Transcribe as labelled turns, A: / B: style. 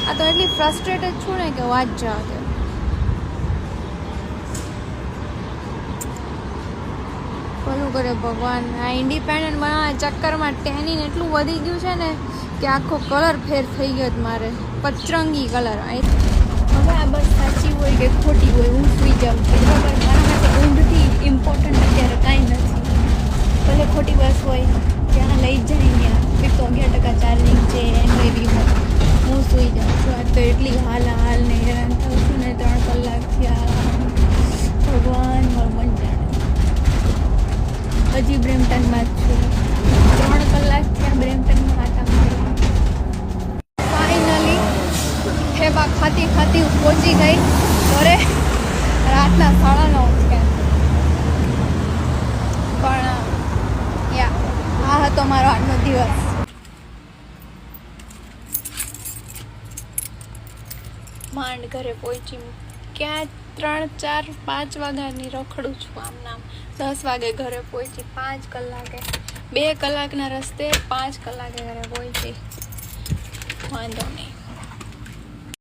A: આ તો એટલી ફ્રસ્ટ્રેટેડ છું ને કે વાત જાવ દે. ભલું કરે ભગવાન. આ ઇન્ડિપેન્ડન્ટ બનાવવા ચક્કરમાં ટેનિન એટલું વધી ગયું છે ને કે આખો કલર ફેર થઈ ગયો જ મારે, પચરંગી કલર. હવે આ બસ સાચી હોય કે ખોટી હોય, હું સુઈ જાઉં છું બરાબર. મારા માટે ઊંઘથી ઇમ્પોર્ટન્ટ અત્યારે કાંઈ નથી. ભલે ખોટી બસ હોય ત્યાં લઈ જાય ત્યાં એક તો 11% ચાર્જિંગ છે એન્ડ્રોઈડમાં, હું સુઈ જાઉં છું. આ તો એટલી હાલ ને હેરાન થઉં છું ને 3 કલાક થયા. ભગવાન મારું મન જાણે. હજી બ્રેમ્પટનમાં જ છું. 3 કલાક થયા બ્રેમ્પટનમાં આટા મારવા. ફાઇનલી ઠેબા ખાતી ખાતી હું પહોંચી ગઈ ઘરે. રાતના 9:30 થયા. પણ આ હતો મારો આજનો દિવસ. માંડ ઘરે પહોંચી. ક્યાં 3, 4, 5 વાગ્યાની રખડું છું આમ નામ. 10 વાગે ઘરે પહોંચી. 5 કલાકે 2 કલાકના રસ્તે 5 કલાકે ઘરે પહોંચી. વાંધો નહીં.